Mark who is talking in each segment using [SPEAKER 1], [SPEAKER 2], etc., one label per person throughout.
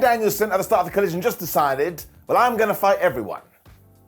[SPEAKER 1] Danielson at the start of the Collision just decided, well, I'm going to fight everyone.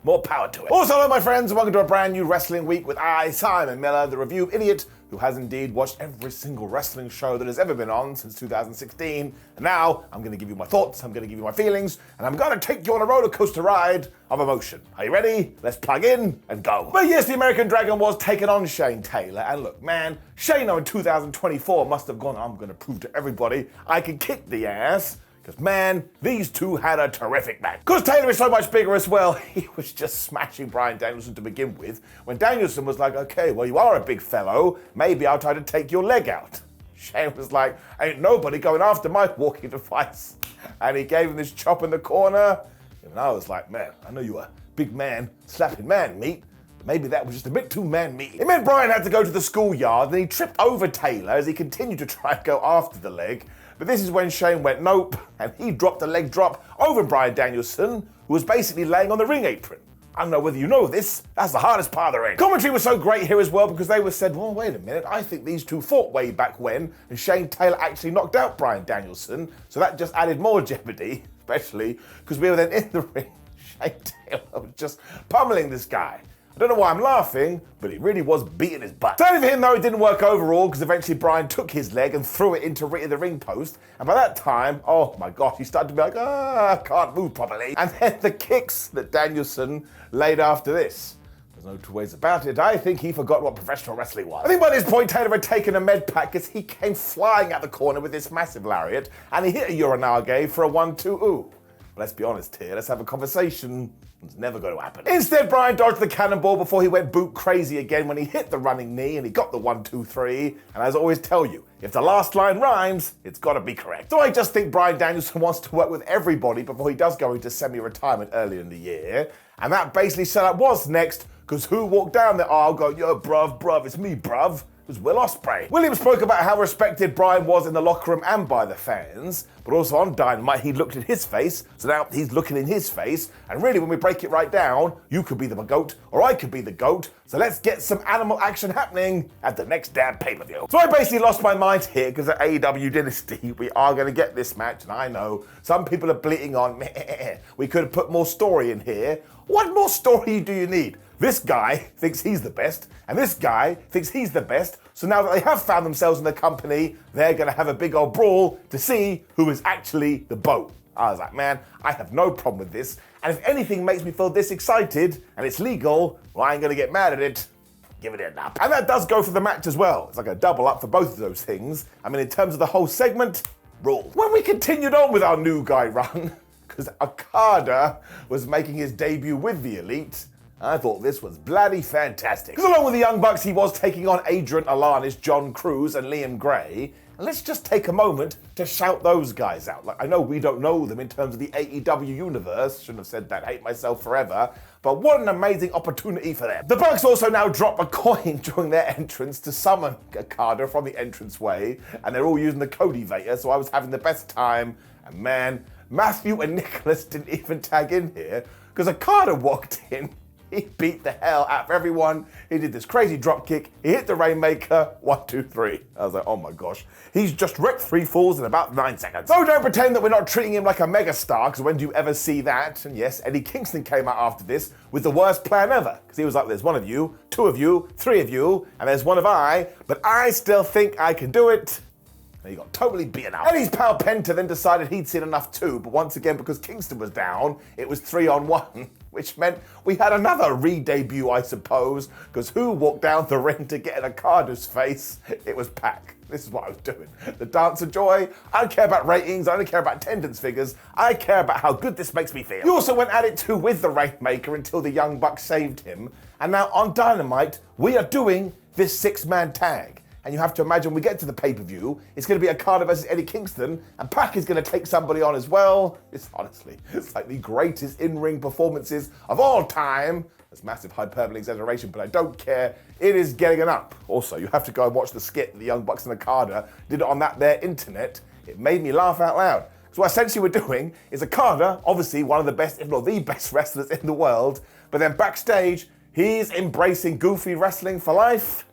[SPEAKER 1] More power to it. Also, hello my friends, and welcome to a brand new wrestling week with I, Simon Miller, the review idiot who has indeed watched every single wrestling show that has ever been on since 2016. And now I'm going to give you my thoughts, I'm going to give you my feelings, and I'm going to take you on a roller coaster ride of emotion. Are you ready? Let's plug in and go. But yes, the American Dragon was taking on Shane Taylor, and look, man, Shane in 2024 must have gone, I'm going to prove to everybody I can kick the ass. Because, man, these two had a terrific match. Because Taylor is so much bigger as well, he was just smashing Bryan Danielson to begin with, when Danielson was like, okay, well, you are a big fellow, maybe I'll try to take your leg out. Shane was like, ain't nobody going after my walking device. And he gave him this chop in the corner, and I was like, man, I know you a big man, slapping man meat. Maybe that was just a bit too man-meaty. It meant Bryan had to go to the schoolyard, and he tripped over Taylor as he continued to try and go after the leg. But this is when Shane went nope, and he dropped a leg drop over Bryan Danielson, who was basically laying on the ring apron. I don't know whether you know this, that's the hardest part of the ring. Commentary was so great here as well because they were said, well, wait a minute, I think these two fought way back when, and Shane Taylor actually knocked out Bryan Danielson, so that just added more jeopardy, especially because we were then in the ring. Shane Taylor was just pummeling this guy. I don't know why I'm laughing, but he really was beating his butt. Sadly for him though, it didn't work overall because eventually Bryan took his leg and threw it into the ring post. And by that time, oh my gosh, he started to be like, I can't move properly. And then the kicks that Danielson laid after this. There's no two ways about it. I think he forgot what professional wrestling was. I think by this point, Taylor had taken a med pack as he came flying out the corner with this massive lariat and he hit a Uranage for a 1-2 ooh. But let's be honest here, let's have a conversation. It's never going to happen. Instead, Bryan dodged the cannonball before he went boot crazy again when he hit the running knee and he got the 1-2-3. And as I always tell you, if the last line rhymes, it's got to be correct. So I just think Bryan Danielson wants to work with everybody before he does go into semi-retirement earlier in the year. And that basically set up what's next, because who walked down the aisle going, yo, bruv, it's me, bruv. It was Will Ospreay. Williams spoke about how respected Bryan was in the locker room and by the fans, but also on Dynamite he looked in his face, so now he's looking in his face, and really when we break it right down, you could be the GOAT, or I could be the GOAT, so let's get some animal action happening at the next damn pay-per-view. So I basically lost my mind here, because at AEW Dynasty, we are going to get this match, and I know some people are bleating on, meh, we could have put more story in here. What more story do you need? This guy thinks he's the best, and this guy thinks he's the best, so now that they have found themselves in the company, they're going to have a big old brawl to see who is actually the BOAT. I was like, man, I have no problem with this, and if anything makes me feel this excited, and it's legal, well, I ain't going to get mad at it. Give it a up. And that does go for the match as well. It's like a double up for both of those things. I mean, in terms of the whole segment, rule. When we continued on with our new guy run, because Okada was making his debut with the Elite, I thought this was bloody fantastic. Because along with the Young Bucks, he was taking on Adrian Alanis, John Cruz, and Liam Gray. And let's just take a moment to shout those guys out. Like, I know we don't know them in terms of the AEW universe. Shouldn't have said that, hate myself forever. But what an amazing opportunity for them. The Bucks also now drop a coin during their entrance to summon Okada from the entranceway. And they're all using the Codevator, so I was having the best time. And man, Matthew and Nicholas didn't even tag in here because Okada walked in. He beat the hell out of everyone. He did this crazy drop kick. He hit the Rainmaker. 1, 2, 3. I was like, oh my gosh. He's just wrecked 3 falls in about 9 seconds. So don't pretend that we're not treating him like a megastar, because when do you ever see that? And yes, Eddie Kingston came out after this with the worst plan ever. Because he was like, there's 1 of you, 2 of you, 3 of you, and there's 1 of I, but I still think I can do it. And he got totally beaten up. Eddie's pal Penta then decided he'd seen enough too, but once again, because Kingston was down, it was 3-on-1, which meant we had another re-debut, I suppose, because who walked down the ring to get in Okada's face? It was Pac. This is what I was doing. The Dance of Joy. I don't care about ratings. I don't care about attendance figures. I care about how good this makes me feel. He also went at it too with the Rainmaker until the Young Bucks saved him. And now on Dynamite, we are doing this 6-man tag. And you have to imagine when we get to the pay-per-view, it's going to be Okada versus Eddie Kingston, and Pac is going to take somebody on as well. It's like the greatest in-ring performances of all time. That's massive hyperbole exaggeration, but I don't care. It is getting an up. Also, you have to go and watch the skit that the Young Bucks and Okada did it on that there internet. It made me laugh out loud. So what essentially we're doing is Okada, obviously one of the best, if not the best wrestlers in the world, but then backstage, he's embracing goofy wrestling for life.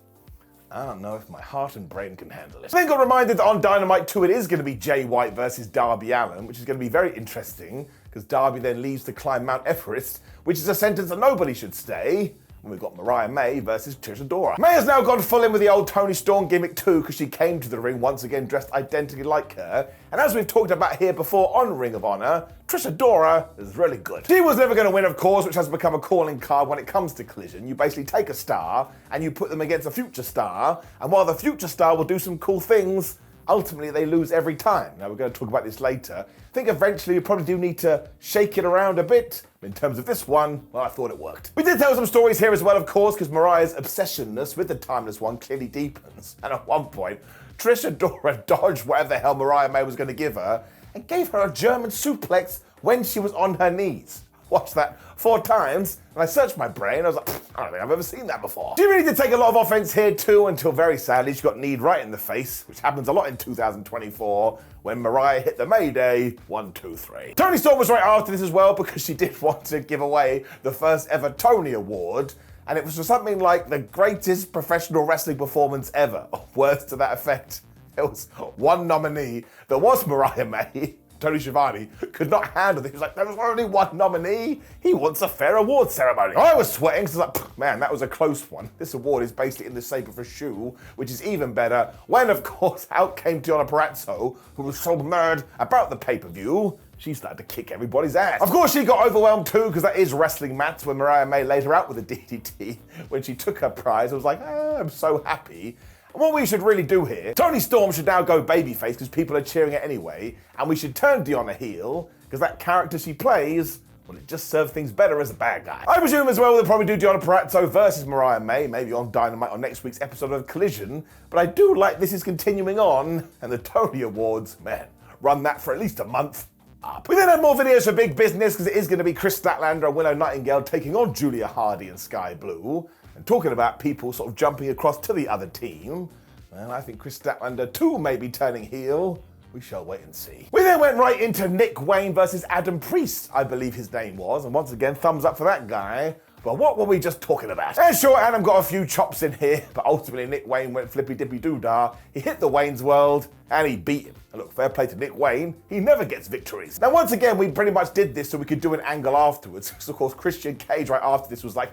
[SPEAKER 1] I don't know if my heart and brain can handle it. I then got reminded that on Dynamite 2 it is going to be Jay White versus Darby Allin, which is going to be very interesting, because Darby then leaves to climb Mount Everest, which is a sentence that nobody should stay. And we've got Mariah May versus Trish Adora. May has now gone full in with the old Toni Storm gimmick too, because she came to the ring once again dressed identically like her. And as we've talked about here before on Ring of Honor, Trish Adora is really good. She was never going to win, of course, which has become a calling card when it comes to Collision. You basically take a star and you put them against a future star, and while the future star will do some cool things, ultimately they lose every time. Now we're going to talk about this later. I think eventually you probably do need to shake it around a bit. In terms of this one, well, I thought it worked. We did tell some stories here as well, of course, because Mariah's obsessionness with the Timeless One clearly deepens. And at one point, Trish Adora dodged whatever the hell Mariah May was going to give her and gave her a German suplex when she was on her knees. Watched that 4 times, and I searched my brain. I was like, I don't think I've ever seen that before. She really did take a lot of offense here too, until very sadly she got kneed right in the face, which happens a lot in 2024, when Mariah hit the Mayday 1, 2, 3. Toni Storm was right after this as well, because she did want to give away the first ever Tony Award, and it was for something like the greatest professional wrestling performance ever, or words to that effect. There was one nominee that was Mariah May. Tony Schiavone could not handle it. He was like, there was only one nominee. He wants a fair award ceremony. I was sweating, so I was like, man, that was a close one. This award is basically in the shape of a shoe, which is even better when, of course, out came Deonna Purrazzo, who was so mad about the pay-per-view, she started to kick everybody's ass. Of course, she got overwhelmed too, because that is wrestling mats, when Mariah May laid her out with a DDT. When she took her prize, I was like, I'm so happy. And what we should really do here, Toni Storm should now go babyface because people are cheering it anyway, and we should turn Deonna heel, because that character she plays, well, it just serves things better as a bad guy. I presume as well they'll probably do Deonna Purrazzo versus Mariah May, maybe on Dynamite or next week's episode of Collision, but I do like this is continuing on, and the Tony Awards, man, run that for at least a month. Up. We then had more videos for Big Business, because it is going to be Chris Statlander and Willow Nightingale taking on Julia Hardy and Sky Blue, and talking about people sort of jumping across to the other team. Well, I think Chris Statlander too may be turning heel. We shall wait and see. We then went right into Nick Wayne versus Adam Priest, I believe his name was, and once again, thumbs up for that guy. But what were we just talking about? And sure, Adam got a few chops in here, but ultimately Nick Wayne went flippy-dippy-doo-dah. He hit the Wayne's World, and he beat him. And look, fair play to Nick Wayne, he never gets victories. Now, once again, we pretty much did this so we could do an angle afterwards. Because, of course, Christian Cage right after this was like,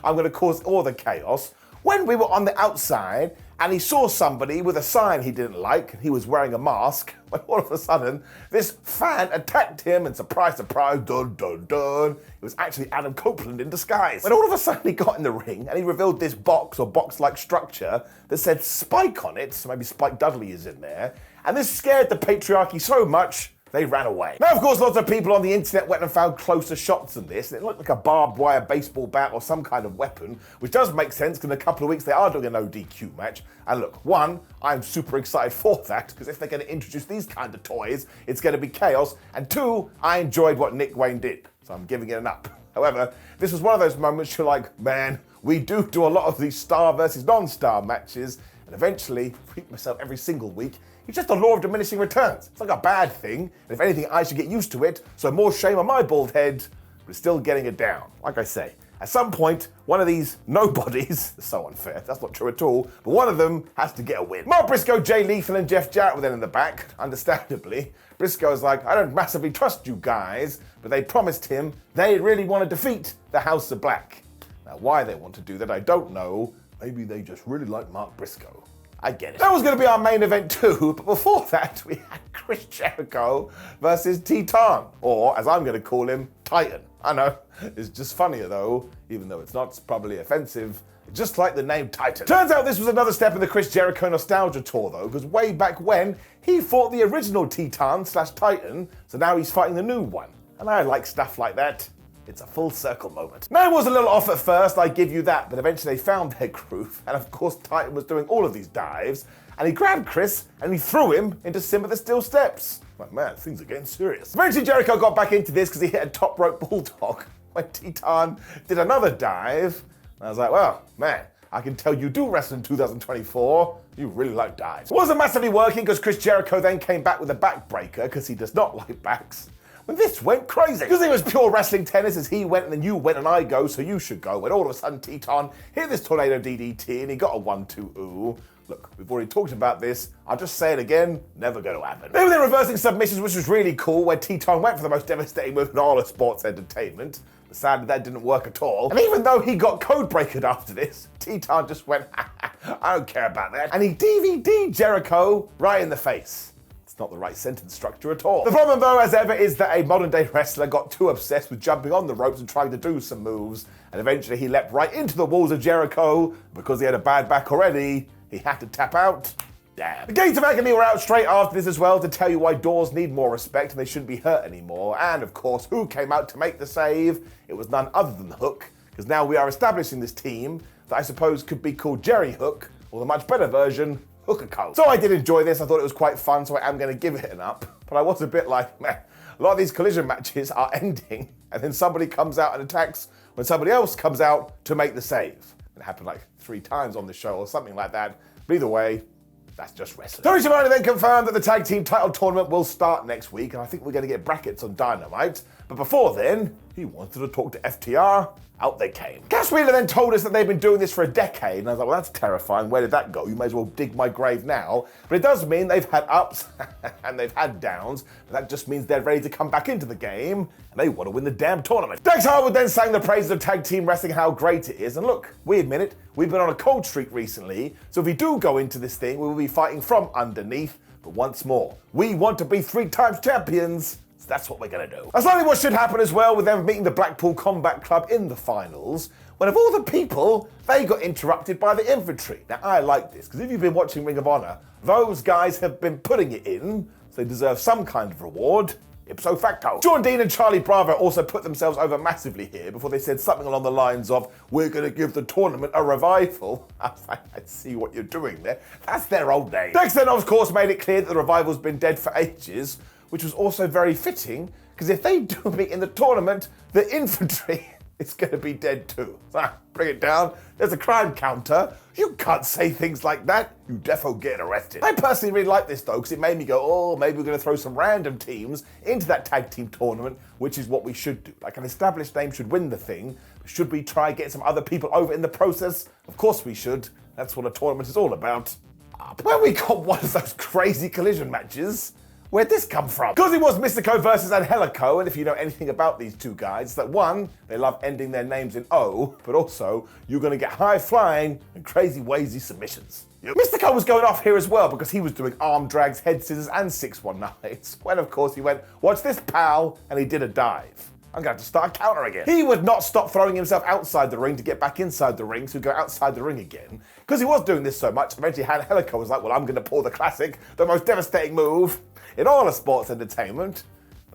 [SPEAKER 1] I'm going to cause all the chaos. When we were on the outside, and he saw somebody with a sign he didn't like, and he was wearing a mask, when all of a sudden, this fan attacked him, and surprise, surprise, dun, dun, dun, it was actually Adam Copeland in disguise. When all of a sudden he got in the ring, and he revealed this box, or box-like structure, that said Spike on it, so maybe Spike Dudley is in there, and this scared the patriarchy so much, they ran away. Now, of course, lots of people on the internet went and found closer shots than this. It looked like a barbed wire baseball bat or some kind of weapon, which does make sense because in a couple of weeks they are doing a no DQ match. And look, one, I'm super excited for that because if they're going to introduce these kind of toys, it's going to be chaos. And two, I enjoyed what Nick Wayne did, so I'm giving it an up. However, this was one of those moments you're like, man, we do a lot of these star versus non-star matches, and eventually, freak myself every single week, it's just the law of diminishing returns. It's like a bad thing, and if anything, I should get used to it, so more shame on my bald head, but still getting it down. Like I say, at some point, one of these nobodies, so unfair, that's not true at all, but one of them has to get a win. Mark Briscoe, Jay Lethal, and Jeff Jarrett were then in the back, understandably. Briscoe's like, I don't massively trust you guys, but they promised him they really want to defeat the House of Black. Now, why they want to do that, I don't know. Maybe they just really like Mark Briscoe. I get it. That was going to be our main event too, but before that, we had Chris Jericho versus Titan, or as I'm going to call him, Titan. I know, it's just funnier though, even though it's not, it's probably offensive, just like the name Titan. Turns out this was another step in the Chris Jericho nostalgia tour though, because way back when, he fought the original Titan/Titan, so now he's fighting the new one. And I like stuff like that. It's a full circle moment. Now, it was a little off at first, I give you that, but eventually they found their groove, and of course Titan was doing all of these dives, and he grabbed Chris, and he threw him into Simba the Steel Steps. Like, man, things are getting serious. Eventually Jericho got back into this because he hit a top rope bulldog when Titan did another dive, and I was like, well, man, I can tell you do wrestle in 2024. You really like dives. It wasn't massively working because Chris Jericho then came back with a backbreaker because he does not like backs. when this went crazy. Because it was pure wrestling tennis as he went and then you went and I go, so you should go. When all of a sudden Teton hit this tornado DDT and he got a 1-2 ooh. Look, we've already talked about this. I'll just say it again, never going to happen. They were then reversing submissions, which was really cool, where Teton went for the most devastating move in all of sports entertainment. But sadly, that didn't work at all. And even though he got code-breakered after this, Teton just went, I don't care about that. And he DVD'd Jericho right in the face. It's not the right sentence structure at all. The problem, though, as ever, is that a modern-day wrestler got too obsessed with jumping on the ropes and trying to do some moves. And eventually, he leapt right into the walls of Jericho. Because he had a bad back already, he had to tap out. Damn. The Gates of Agony were out straight after this as well to tell you why doors need more respect and they shouldn't be hurt anymore. And of course, who came out to make the save? It was none other than the Hook, because now we are establishing this team that I suppose could be called Jerry Hook, or the much better version, Hooker. So I did enjoy this. I thought it was quite fun, so I am going to give it an up. But I was a bit like, man, a lot of these Collision matches are ending, and then somebody comes out and attacks when somebody else comes out to make the save. It happened like 3 times on the show or something like that. But either way, that's just wrestling. Tony Schiavone then confirmed that the tag team title tournament will start next week, and I think we're going to get brackets on Dynamite. But before then, he wanted to talk to FTR. Out they came. Cass Wheeler then told us that they've been doing this for a decade, and I was like, well, that's terrifying. Where did that go? You may as well dig my grave now. But it does mean they've had ups and they've had downs, but that just means they're ready to come back into the game, and they want to win the damn tournament. Dex Harwood then sang the praises of tag team wrestling, how great it is, and look, we admit it, we've been on a cold streak recently, so if we do go into this thing, we will be fighting from underneath, but once more, we want to be 3 times champions. That's what we're going to do. That's likely what should happen as well with them meeting the Blackpool Combat Club in the finals, when of all the people, they got interrupted by the infantry. Now, I like this, because if you've been watching Ring of Honor, those guys have been putting it in, so they deserve some kind of reward. Ipso facto. John Dean and Charlie Bravo also put themselves over massively here before they said something along the lines of, we're going to give the tournament a revival. I see what you're doing there. That's their old name. Dex then, of course, made it clear that the revival's been dead for ages, which was also very fitting, because if they do meet in the tournament, the infantry is going to be dead too. So, bring it down. There's a crime counter. You can't say things like that. You defo get arrested. I personally really like this though, because it made me go, oh, maybe we're going to throw some random teams into that tag team tournament, which is what we should do. Like an established name should win the thing. Should we try get some other people over in the process? Of course we should. That's what a tournament is all about. When we got one of those crazy Collision matches, where'd this come from? Because it was Mystico versus Angelico, and if you know anything about these two guys, that one, they love ending their names in O, but also, you're gonna get high-flying and crazy wazy submissions. Yep. Mystico was going off here as well because he was doing arm drags, head scissors, and 619s, when of course he went, watch this pal, and he did a dive. I'm gonna have to start a counter again. He would not stop throwing himself outside the ring to get back inside the ring, so he'd go outside the ring again. Because he was doing this so much, eventually Angelico was like, well, I'm gonna pull the classic, the most devastating move in all of sports entertainment.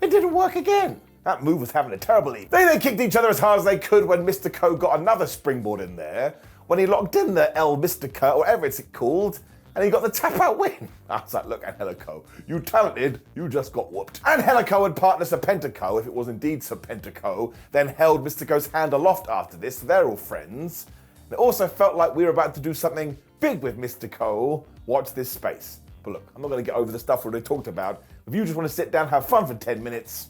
[SPEAKER 1] It didn't work again. That move was having a terrible evening. They then kicked each other as hard as they could when Mystico got another springboard in there, when he locked in the El Mystica, or whatever it's called, and he got the tap-out win. I was like, look, Angelico, you talented, you just got whooped. Angelico and partner Serpentico, if it was indeed Serpentico, then held Mystico's hand aloft after this, so they're all friends. And it also felt like we were about to do something big with Mystico. Watch this space. But look, I'm not going to get over the stuff we already talked about. If you just want to sit down, have fun for 10 minutes,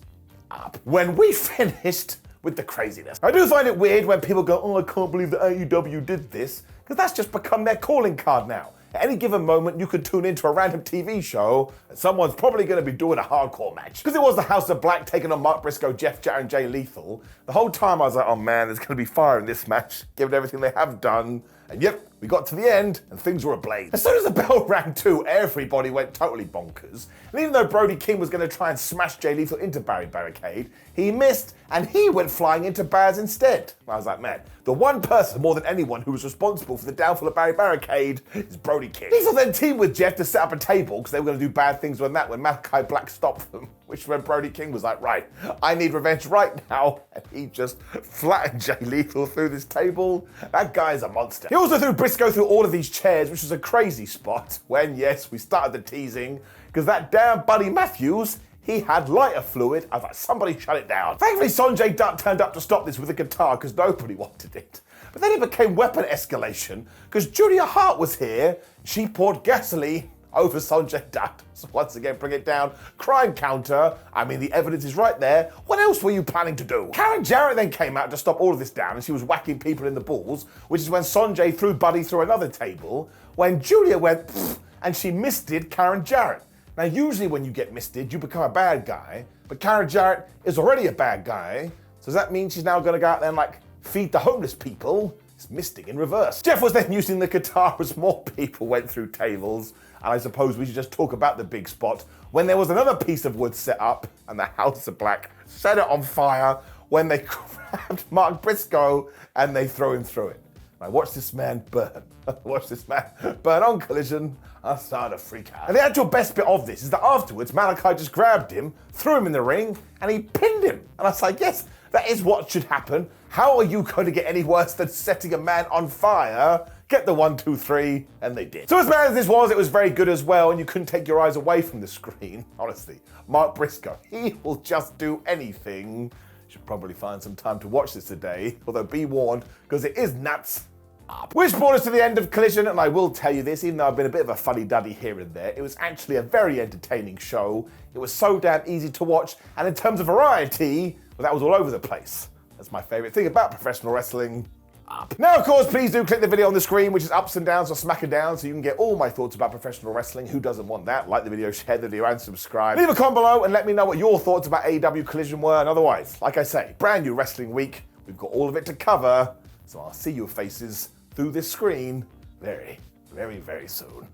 [SPEAKER 1] up. When we finished with the craziness. I do find it weird when people go, oh, I can't believe that AEW did this, because that's just become their calling card now. At any given moment, you could tune into a random TV show and someone's probably going to be doing a hardcore match. Because it was the House of Black taking on Mark Briscoe, Jeff Jarrett, and Jay Lethal. The whole time I was like, oh man, there's going to be fire in this match, given everything they have done. And yep, we got to the end and things were ablaze. As soon as the bell rang too, everybody went totally bonkers. And even though Brody King was going to try and smash Jay Lethal into Barry Barricade, he missed and he went flying into Baz instead. I was like, man, the one person more than anyone who was responsible for the downfall of Barry Barricade is Brody King. Lethal then teamed with Jeff to set up a table because they were going to do bad things when Malachi Black stopped them. Which when Brody King was like, right, I need revenge right now. And he just flattened Jay Lethal through this table. That guy's a monster. He also threw Briscoe through all of these chairs, which was a crazy spot when, yes, we started the teasing. Because that damn Buddy Matthews, he had lighter fluid. I was like, somebody shut it down. Thankfully, Sonjay Dutt turned up to stop this with a guitar because nobody wanted it. But then it became weapon escalation because Julia Hart was here. She poured gasoline over Sonjay Dutt. So once again, bring it down. Crime counter. I mean, the evidence is right there. What else were you planning to do? Karen Jarrett then came out to stop all of this down, and she was whacking people in the balls, which is when Sonjay threw Buddy through another table, when Julia went, pfft, and she misted Karen Jarrett. Now, usually when you get misted, you become a bad guy, but Karen Jarrett is already a bad guy, so does that mean she's now gonna go out there and, like, feed the homeless people? It's misting in reverse. Jeff was then using the guitar as more people went through tables, and I suppose we should just talk about the big spot when there was another piece of wood set up and the House of Black set it on fire when they grabbed Mark Briscoe and they throw him through it. I watched this man burn. Watch this man burn on Collision. I started to freak out. And the actual best bit of this is that afterwards, Malachi just grabbed him, threw him in the ring, and he pinned him. And I was like, yes, that is what should happen. How are you going to get any worse than setting a man on fire? Get the 1, 2, 3, and they did. So as bad as this was, it was very good as well, and you couldn't take your eyes away from the screen. Honestly, Mark Briscoe, he will just do anything. Should probably find some time to watch this today, although be warned, because it is nuts up. Which brought us to the end of Collision, and I will tell you this, even though I've been a bit of a fuddy-duddy here and there, it was actually a very entertaining show. It was so damn easy to watch, and in terms of variety, well, that was all over the place. That's my favorite thing about professional wrestling. Up. Now, of course, please do click the video on the screen, which is ups and downs or smack and down, so you can get all my thoughts about professional wrestling. Who doesn't want that? Like the video, share the video, and subscribe. Leave a comment below and let me know what your thoughts about AEW Collision were. And otherwise, like I say, brand new wrestling week. We've got all of it to cover, so I'll see your faces through this screen very, very, very soon.